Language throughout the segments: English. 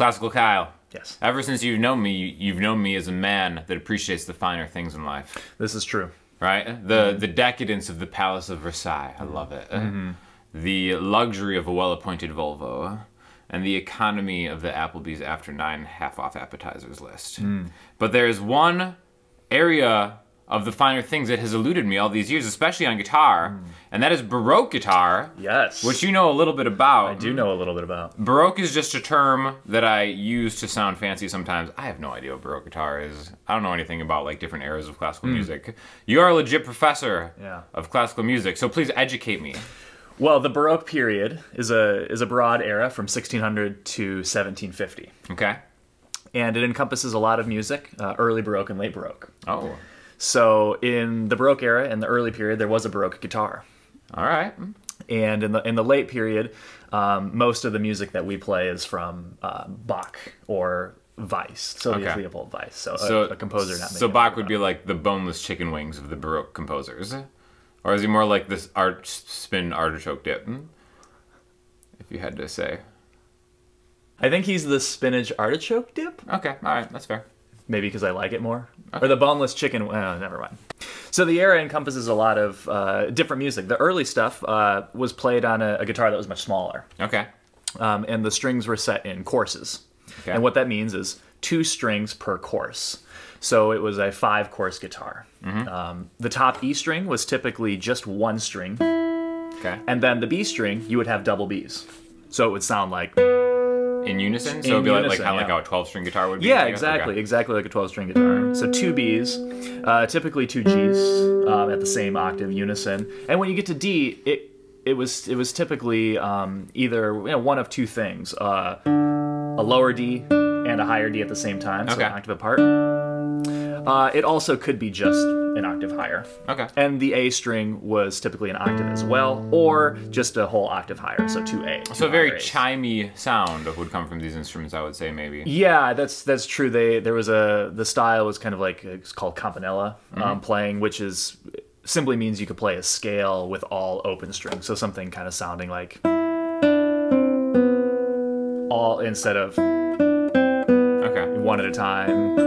Classical Kyle. Yes. Ever since you've known me as a man that appreciates the finer things in life. This is true. Right? The decadence of the Palace of Versailles. I love it. The luxury of a well-appointed Volvo. And the economy of the Applebee's after 9 half-off appetizers list. But there's one area of the finer things that has eluded me all these years, especially on guitar, and that is Baroque guitar. Yes. Which you know a little bit about. I do know a little bit about. Baroque is just a term that I use to sound fancy sometimes. I have no idea what Baroque guitar is. I don't know anything about like different eras of classical music. You are a legit professor of classical music, so please educate me. Well, the Baroque period is a broad era from 1600 to 1750. Okay. And it encompasses a lot of music, early Baroque and late Baroque. Oh. So in the Baroque era, in the early period, there was a Baroque guitar. All right. And in the late period, most of the music that we play is from Bach or Weiss, Sylvius Leopold Weiss, so a composer not. So Bach would be like the boneless chicken wings of the Baroque composers, or is he more like this spin artichoke dip? If you had to say, I think he's the spinach artichoke dip. Okay, all right, that's fair. Maybe because I like it more. Okay. Or the boneless chicken. Never mind. So the era encompasses a lot of different music. The early stuff was played on a guitar that was much smaller. Okay. And the strings were set in courses. Okay. And what that means is 2 strings per course. So it was a 5-course guitar. The top E string was typically just 1 string. Okay. And then the B string, you would have double Bs. So it would sound like... In unison? So it would be like how a 12-string guitar would be? Yeah, exactly. Okay. Exactly like a 12-string guitar. So 2 Bs, typically 2 Gs at the same octave unison. And when you get to D, it was typically either one of 2 things. A lower D and a higher D at the same time, so an octave apart. It also could be just an octave higher. Okay. And the A string was typically an octave as well, or just a whole octave higher, so 2A. So a very chimey sound would come from these instruments, I would say, maybe. Yeah, that's true. The style was kind of like, it's called campanella playing, which simply means you could play a scale with all open strings, so something kind of sounding like all instead of one at a time,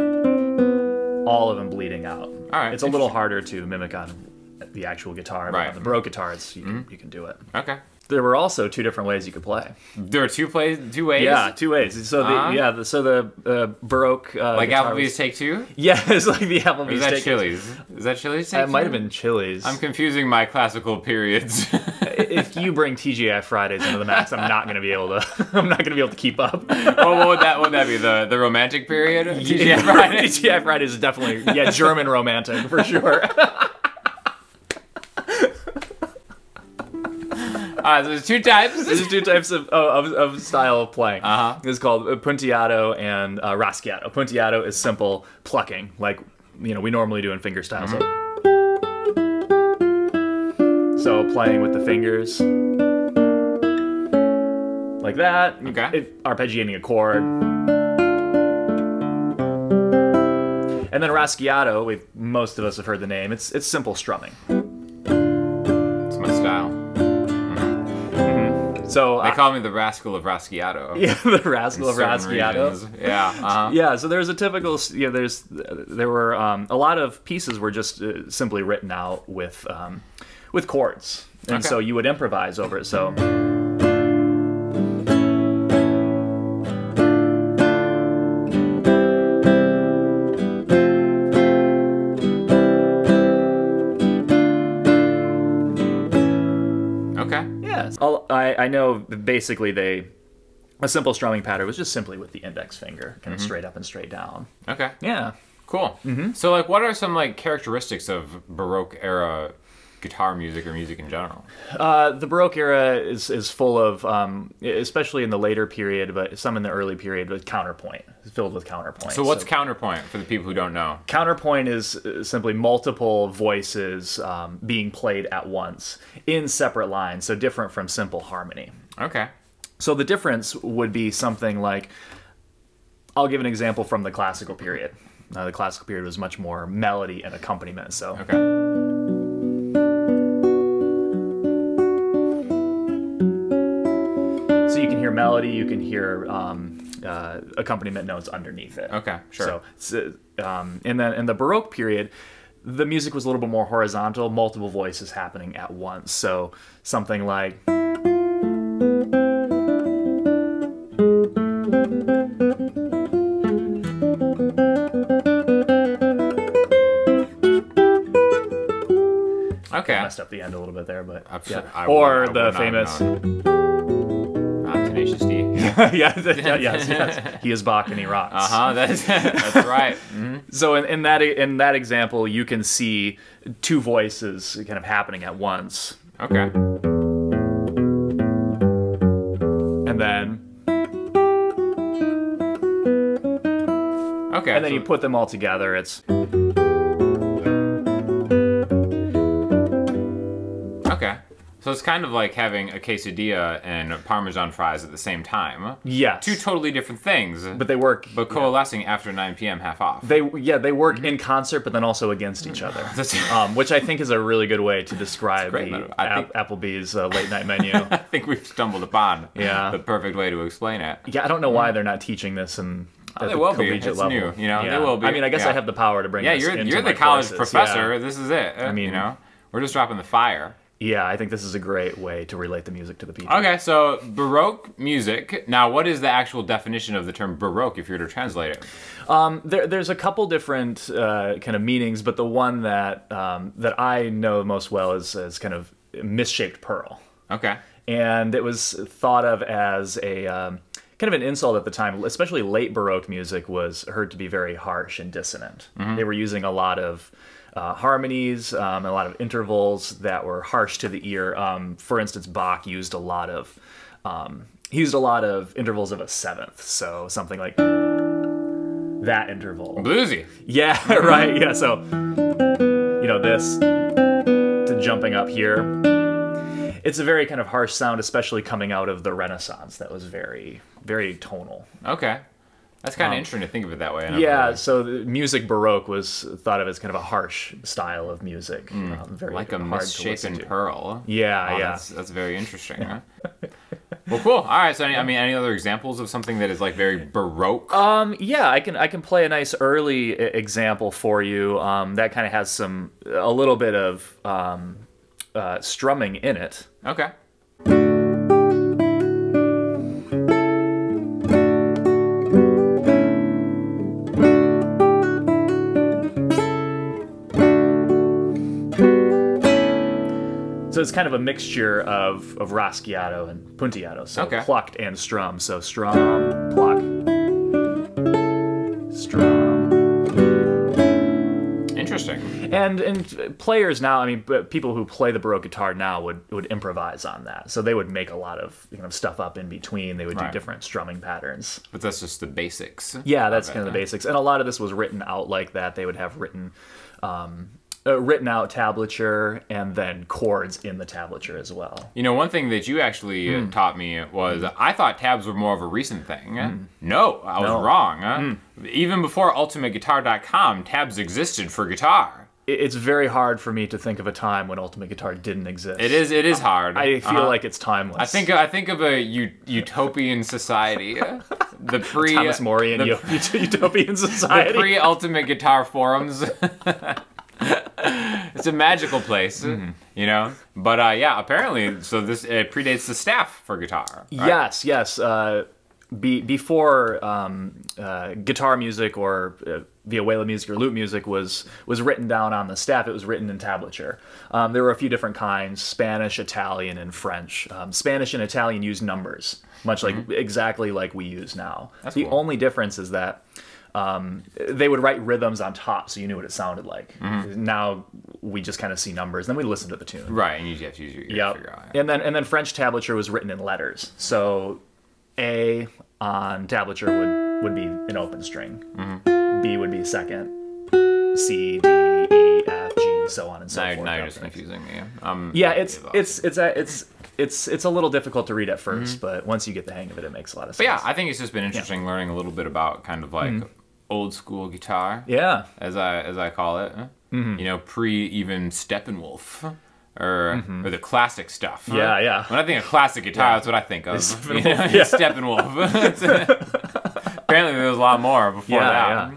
all of them bleeding out. All right, it's a little harder to mimic on the actual guitar, but on the Baroque guitar, you can do it. Okay. There were also 2 different ways you could play. There are 2 ways? Yeah, 2 ways. So the Baroque like Applebee's Take 2? Yeah, it's like the Applebee's Take 2. Is that Chili's? Is that Chili's Take 2? It might have been Chili's. I'm confusing my classical periods. If you bring TGI Fridays into the max, I'm not going to be able to keep up. Well, what would that be? The romantic period? TGI Fridays? TGI Fridays is definitely German romantic for sure. So there's 2 types. There's 2 types of style of playing. It's called punteado and raschiato. Punteado is simple plucking, like we normally do in fingerstyle. So playing with the fingers, like that. Okay. Arpeggiating a chord. And then raschiato, most of us have heard the name. It's simple strumming. It's my style. So they call me the Rascal of Raschiato. Yeah, the Rascal of Raschiato. Regions. Yeah. Yeah. So there's a typical. There were a lot of pieces were just simply written out with chords, and so you would improvise over it. So. I know basically a simple strumming pattern was just simply with the index finger, kind of straight up and straight down. Okay. Yeah. Cool. So what are some characteristics of Baroque era guitar music or music in general? The Baroque era is full of, especially in the later period, but some in the early period, with counterpoint. It's filled with counterpoint. So what's counterpoint for the people who don't know? Counterpoint is simply multiple voices being played at once in separate lines, so different from simple harmony. Okay. So the difference would be something like, I'll give an example from the classical period. The classical period was much more melody and accompaniment. So. Okay. So you can hear melody, you can hear accompaniment notes underneath it. Okay, sure. So, and then in the Baroque period, the music was a little bit more horizontal, multiple voices happening at once. So something like. Okay. I messed up the end a little bit there, but yeah. Or the famous Tenacious D. yes. He is Bach and he rocks. That's right. Mm-hmm. So in that example, you can see two voices kind of happening at once. Okay. And then. Okay. And then you put them all together. It's. Okay. So it's kind of like having a quesadilla and Parmesan fries at the same time. Yes. Two totally different things. But they work. But coalescing after 9 p.m. half off. They work in concert, but then also against each other. Which I think is a really good way to describe the Applebee's late night menu. I think we've stumbled upon the perfect way to explain it. Yeah, I don't know why they're not teaching this in. They will be. It's level. New, you know. Yeah. They will be. I mean, I guess I have the power to bring. Yeah, this you're the college professor. Yeah. This is it. I mean, you know, we're just dropping the fire. Yeah, I think this is a great way to relate the music to the people. Okay, so Baroque music. Now, what is the actual definition of the term Baroque if you were to translate it? There's a couple different kind of meanings, but the one that that I know most well is kind of misshaped pearl. Okay. And it was thought of as a kind of an insult at the time. Especially late Baroque music was heard to be very harsh and dissonant. Mm-hmm. They were using a lot of harmonies, a lot of intervals that were harsh to the ear. For instance, Bach used a lot of intervals of a seventh, so something like that interval. Bluesy. Yeah, right. Yeah, so this to jumping up here. It's a very kind of harsh sound, especially coming out of the Renaissance. That was very, very tonal. Okay. That's kind of interesting to think of it that way. Yeah, so the music Baroque was thought of as kind of a harsh style of music. Very like a hard misshapen pearl. Yeah, yeah. That's very interesting. Huh? Well, cool. All right, so any other examples of something that is like very Baroque? Yeah, I can play a nice early example for you that kind of has a little bit of strumming in it. Okay. So it's kind of a mixture of raschiato and puntiato, so plucked and strum. So strum, pluck, strum. Interesting. And players now, I mean, people who play the Baroque guitar now would improvise on that. So they would make a lot of stuff up in between. They would do different strumming patterns. But that's just the basics. Yeah, that's kind of the basics. And a lot of this was written out like that. They would have written out tablature and then chords in the tablature as well. One thing that you actually taught me was I thought tabs were more of a recent thing. No, I was wrong. Even before UltimateGuitar.com, tabs existed for guitar. It's very hard for me to think of a time when Ultimate Guitar didn't exist. It is hard. I feel like it's timeless. I think of a utopian society. The Thomas Morian utopian society. The pre-Ultimate Guitar forums. It's a magical place, But apparently, so this predates the staff for guitar. Right? Yes. Before guitar music or vihuela music or lute music was written down on the staff, it was written in tablature. There were a few different kinds: Spanish, Italian, and French. Spanish and Italian used numbers, much like exactly like we use now. That's the cool. only difference is that they would write rhythms on top, so you knew what it sounded like. Now we just kind of see numbers, then we listen to the tune. Right, and you have to use your ear to figure out. And then French tablature was written in letters. So A on tablature would be an open string. B would be second. C, D, E, F, G, so on and so forth. Now you're just confusing me. It's a little difficult to read at first, but once you get the hang of it, it makes a lot of sense. But yeah, I think it's just been interesting learning a little bit about kind of like old school guitar. Yeah, as I call it. Pre even Steppenwolf. Or the classic stuff. Yeah. When I think of classic guitar, that's what I think of. Steppenwolf. Steppenwolf. apparently there was a lot more before that. Yeah.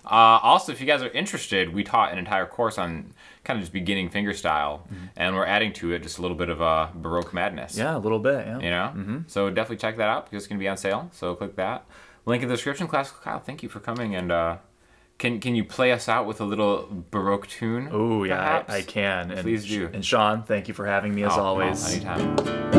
Also, if you guys are interested, we taught an entire course on kind of just beginning fingerstyle, and we're adding to it just a little bit of Baroque madness. Yeah, a little bit, yeah. You know? So definitely check that out because it's going to be on sale. So click that. Link in the description. Classical Kyle, thank you for coming. And can you play us out with a little Baroque tune? Oh, yeah, perhaps? I can. And Please do. And Sean, thank you for having me as always. Well, anytime.